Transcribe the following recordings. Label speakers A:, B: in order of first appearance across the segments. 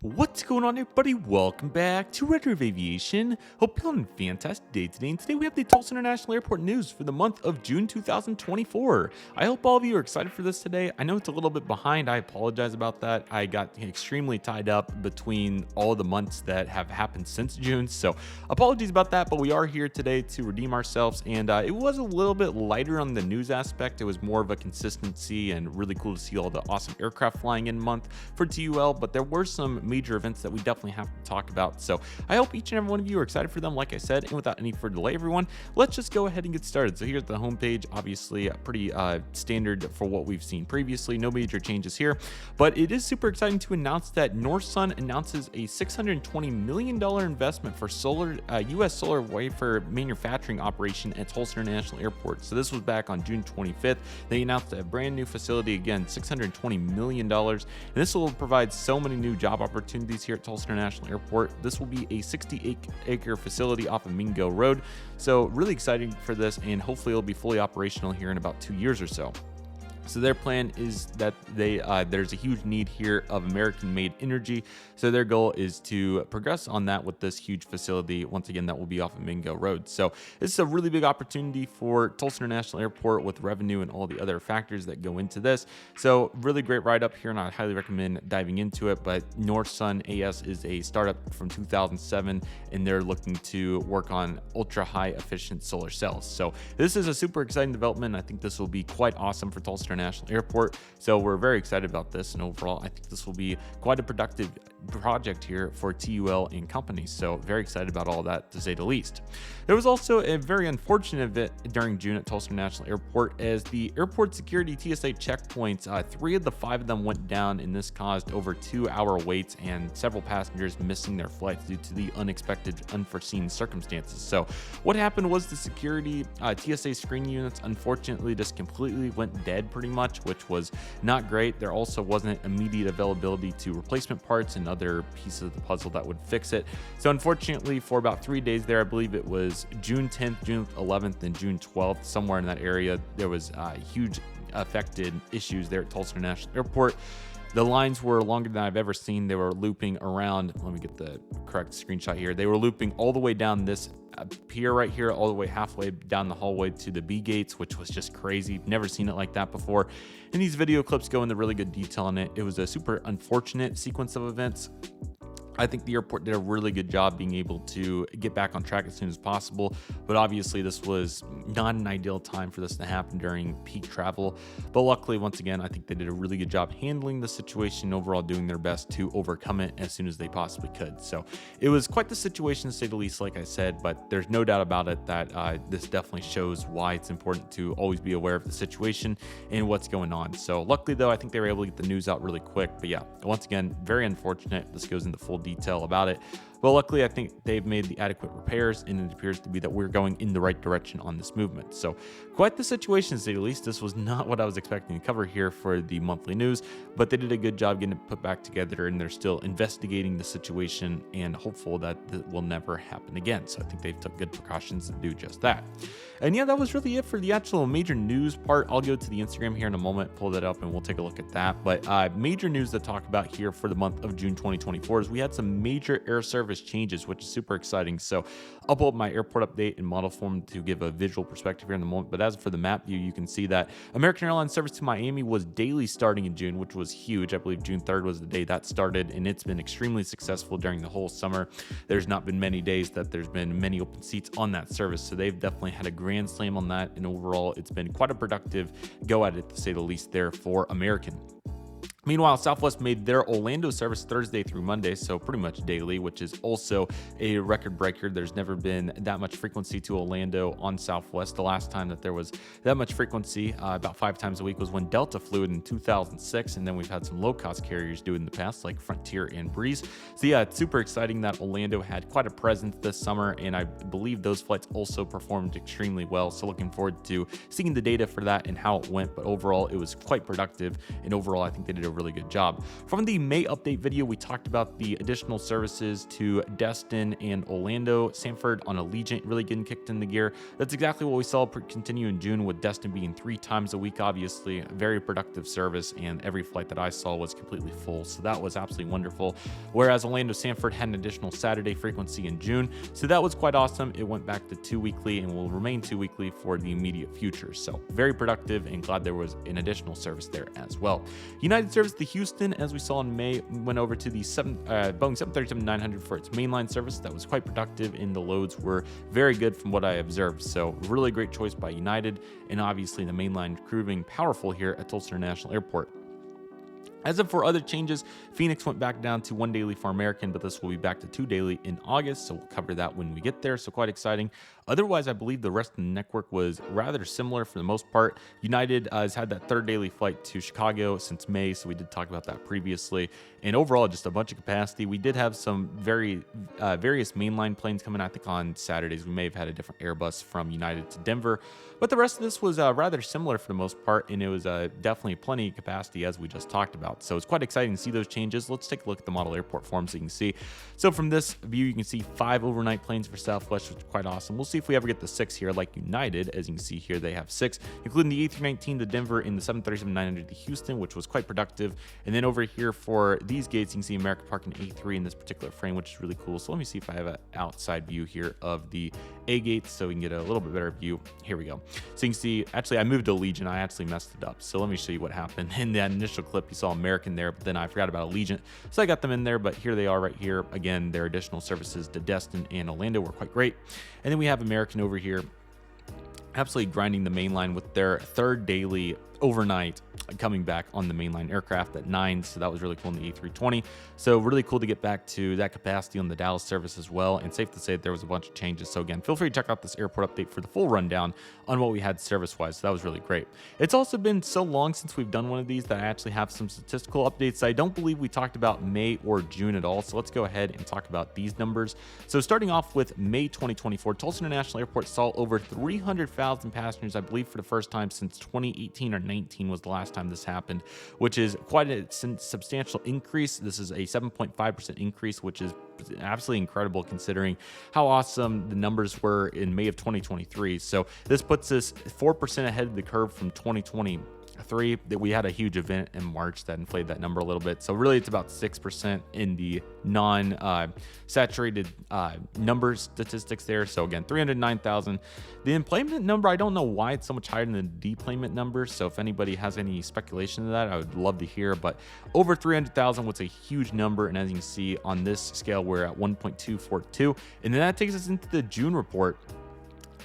A: What's going on, everybody? Welcome back to Redriveraviation. Hope you're having a fantastic day today. And today we have the Tulsa International Airport news for the month of June 2024. I hope all of you are excited for this today. I know it's a little bit behind. I apologize about that. I got extremely tied up between all the months that have happened since June. So apologies about that, but we are here today to redeem ourselves. And it was a little bit lighter on the news aspect. It was more of a consistency and really cool to see all the awesome aircraft flying in month for TUL. But there were some major events that we definitely have to talk about. So I hope each and every one of you are excited for them, like I said, and without any further delay, everyone, let's just go ahead and get started. So here's the homepage, obviously pretty standard for what we've seen previously. No major changes here, but it is super exciting to announce that Sun announces a $620 million investment for U.S. solar wafer manufacturing operation at Tulsa International Airport. So this was back on June 25th. They announced a brand new facility, again, $620 million, and this will provide so many new job opportunities here at Tulsa International Airport. This will be a 68-acre facility off of Mingo Road. So really exciting for this, and hopefully it'll be fully operational here in about 2 years or so. So their plan is that there's a huge need here of American-made energy. So their goal is to progress on that with this huge facility. Once again, that will be off of Mingo Road. So this is a really big opportunity for Tulsa International Airport with revenue and all the other factors that go into this. So really great write-up here, and I highly recommend diving into it. But Sun AS is a startup from 2007, and they're looking to work on ultra-high efficient solar cells. So this is a super exciting development. I think this will be quite awesome for Tulsa International Airport. So we're very excited about this, and overall I think this will be quite a productive project here for TUL and companies. So very excited about all that, to say the least. There was also a very unfortunate event during June at Tulsa International Airport as the airport security TSA checkpoints, 3 of the 5 of them went down, and this caused over 2-hour waits and several passengers missing their flights due to the unexpected, unforeseen circumstances. So what happened was the security TSA screening units unfortunately just completely went dead pretty much, which was not great. There also wasn't immediate availability to replacement parts and other pieces of the puzzle that would fix it. So unfortunately, for about 3 days there, I believe it was June 10th, June 11th, and June 12th, somewhere in that area, there was huge affected issues there at Tulsa International Airport. The lines were longer than I've ever seen. They were looping around. Let me get the correct screenshot here. They were looping all the way down this pier right here, all the way halfway down the hallway to the B gates, which was just crazy. Never seen it like that before. And these video clips go into really good detail on it. It was a super unfortunate sequence of events. I think the airport did a really good job being able to get back on track as soon as possible, but obviously this was not an ideal time for this to happen during peak travel. But luckily, once again, I think they did a really good job handling the situation, overall doing their best to overcome it as soon as they possibly could. So it was quite the situation, to say the least, like I said, but there's no doubt about it that this definitely shows why it's important to always be aware of the situation and what's going on. So luckily, though, I think they were able to get the news out really quick. But yeah, once again, very unfortunate. This goes into full detail about it. But luckily, I think they've made the adequate repairs, and it appears to be that we're going in the right direction on this movement. So quite the situation, to say the least. This was not what I was expecting to cover here for the monthly news, but they did a good job getting it put back together, and they're still investigating the situation and hopeful that it will never happen again. So I think they've took good precautions to do just that. And yeah, that was really it for the actual major news part. I'll go to the Instagram here in a moment, pull that up, and we'll take a look at that. But major news to talk about here for the month of June 2024 is we had some major air service changes, which is super exciting. So I'll pull up my airport update and model form to give a visual perspective here in the moment. But as for the map view, you can see that American Airlines service to Miami was daily starting in June, which was huge. I believe June 3rd was the day that started, and it's been extremely successful during the whole summer. There's not been many days that there's been many open seats on that service. So they've definitely had a grand slam on that. And overall, it's been quite a productive go at it, to say the least, there for American. Meanwhile, Southwest made their Orlando service Thursday through Monday, so pretty much daily, which is also a record breaker. There's never been that much frequency to Orlando on Southwest. The last time that there was that much frequency, about 5 times a week, was when Delta flew it in 2006, and then we've had some low-cost carriers do it in the past, like Frontier and Breeze. So yeah, it's super exciting that Orlando had quite a presence this summer, and I believe those flights also performed extremely well. So looking forward to seeing the data for that and how it went, but overall, it was quite productive, and overall, I think they did a really good job. From the May update video, we talked about the additional services to Destin and Orlando, Sanford on Allegiant really getting kicked in the gear. That's exactly what we saw continue in June, with Destin being 3 times a week. Obviously, a very productive service, and every flight that I saw was completely full, so that was absolutely wonderful. Whereas Orlando Sanford had an additional Saturday frequency in June, so that was quite awesome. It went back to 2 weekly and will remain 2 weekly for the immediate future. So very productive, and glad there was an additional service there as well. United service to Houston, as we saw in May, went over to the Boeing 737-900 for its mainline service. That was quite productive, and the loads were very good from what I observed. So really great choice by United, and obviously the mainline proving powerful here at Tulsa International Airport. As of for other changes, Phoenix went back down to 1 daily for American, but this will be back to 2 daily in August, so we'll cover that when we get there, so quite exciting. Otherwise, I believe the rest of the network was rather similar for the most part. United has had that 3rd daily flight to Chicago since May, so we did talk about that previously. And overall, just a bunch of capacity. We did have some various mainline planes coming, I think, on Saturdays. We may have had a different Airbus from United to Denver, but the rest of this was rather similar for the most part, and it was definitely plenty of capacity, as we just talked about. So it's quite exciting to see those changes. Let's take a look at the model airport form so you can see. So from this view, you can see 5 overnight planes for Southwest, which is quite awesome. We'll see if we ever get the 6 here like United. As you can see here, they have 6, including the A319 to Denver and the 737-900 to Houston, which was quite productive. And then over here for these gates, you can see American parking A3 in this particular frame, which is really cool. So let me see if I have an outside view here of the A gates so we can get a little bit better view. Here we go. So you can see, actually, I moved to Allegiant. I actually messed it up. So let me show you what happened. In that initial clip, you saw American there, but then I forgot about Allegiant. So I got them in there, but here they are right here. Again, their additional services to Destin and Orlando were quite great. And then we have American over here, absolutely grinding the mainline with their 3rd daily overnight coming back on the mainline aircraft at 9, so that was really cool in the A320. So really cool to get back to that capacity on the Dallas service as well, and safe to say that there was a bunch of changes. So again, feel free to check out this airport update for the full rundown on what we had service-wise. So that was really great. It's also been so long since we've done one of these that I actually have some statistical updates. I don't believe we talked about May or June at all, so let's go ahead and talk about these numbers. So starting off with May 2024, Tulsa International Airport saw over 300,000 passengers, I believe for the first time since 2018 or 19 was the last time this happened, which is quite a substantial increase. This is a 7.5% increase, which is absolutely incredible considering how awesome the numbers were in May of 2023. So this puts us 4% ahead of the curve from 2023. That we had a huge event in March that inflated that number a little bit. So really it's about 6% in the non-saturated number statistics there. So again, 309,000. The employment number, I don't know why it's so much higher than the deployment number. So if anybody has any speculation of that, I would love to hear. But over 300,000 was a huge number. And as you can see on this scale, we're at 1.242. And then that takes us into the June report.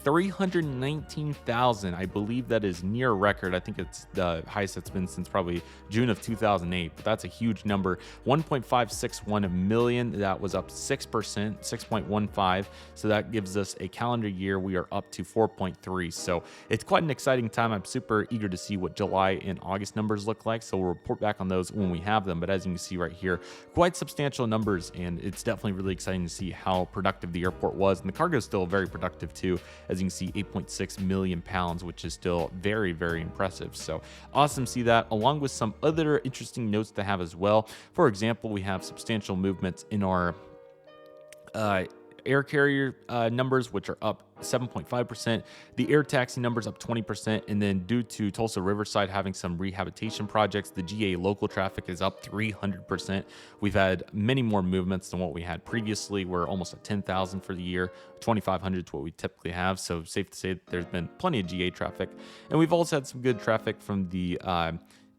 A: 319,000. I believe that is near record. I think it's the highest it's been since probably June of 2008, but that's a huge number. 1.561 million. That was up 6%, 6.15. So that gives us a calendar year. We are up to 4.3. So it's quite an exciting time. I'm super eager to see what July and August numbers look like. So we'll report back on those when we have them. But as you can see right here, quite substantial numbers, and it's definitely really exciting to see how productive the airport was. And the cargo is still very productive too. As you can see, 8.6 million pounds, which is still very, very impressive. So awesome to see that, along with some other interesting notes to have as well. For example, we have substantial movements in our air carrier numbers, which are up 7.5%. The air taxi numbers up 20%. And then due to Tulsa Riverside having some rehabilitation projects, the GA local traffic is up 300%. We've had many more movements than what we had previously. We're almost at 10,000 for the year. 2,500 is what we typically have. So safe to say that there's been plenty of GA traffic. And we've also had some good traffic from the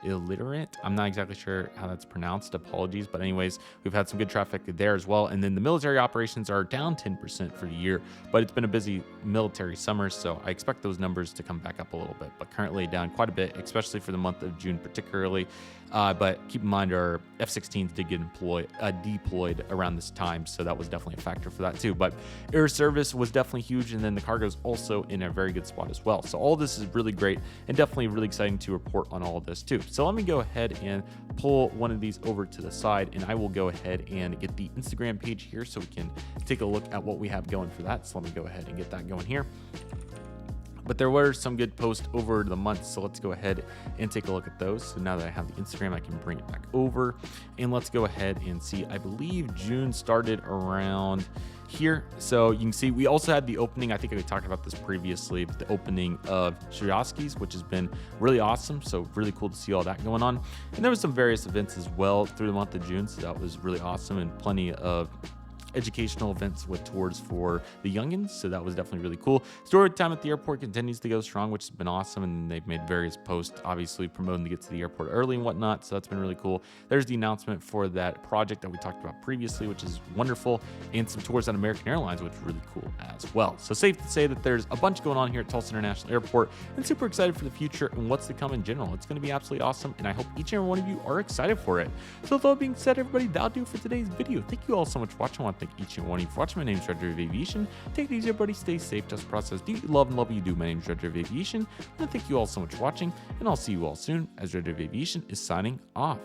A: illiterate. I'm not exactly sure how that's pronounced. Apologies. But anyways, we've had some good traffic there as well. And then the military operations are down 10% for the year, but it's been a busy military summer. So I expect those numbers to come back up a little bit, but currently down quite a bit, especially for the month of June particularly. But keep in mind our F-16s did get deployed around this time. So that was definitely a factor for that too. But air service was definitely huge. And then the cargo is also in a very good spot as well. So all this is really great and definitely really exciting to report on all of this too. So let me go ahead and pull one of these over to the side, and I will go ahead and get the Instagram page here so we can take a look at what we have going for that. So let me go ahead and get that going here. But there were some good posts over the month, so let's go ahead and take a look at those. So now that I have the Instagram, I can bring it back over, and let's go ahead and see. I believe June started around here. So you can see we also had the opening. I think we talked about this previously, but the opening of Shirosky's, which has been really awesome. So really cool to see all that going on. And there was some various events as well through the month of June. So that was really awesome, and plenty of educational events with tours for the youngins, so that was definitely really cool. Story time at the airport continues to go strong, which has been awesome, and they've made various posts obviously promoting to get to the airport early and whatnot, so that's been really cool. There's the announcement for that project that we talked about previously, which is wonderful, and some tours on American Airlines, which is really cool as well. So safe to say that there's a bunch going on here at Tulsa International Airport, and super excited for the future and what's to come in general. It's going to be absolutely awesome, and I hope each and every one of you are excited for it. So with all that being said, everybody, that'll do for today's video. Thank you all so much for watching. I want to thank each and one of you for watching. My name is Redriveraviation. Take it easy, everybody. Stay safe. Just process. Do you love and love what you do? My name is Redriveraviation. And thank you all so much for watching, and I'll see you all soon as Redriveraviation is signing off.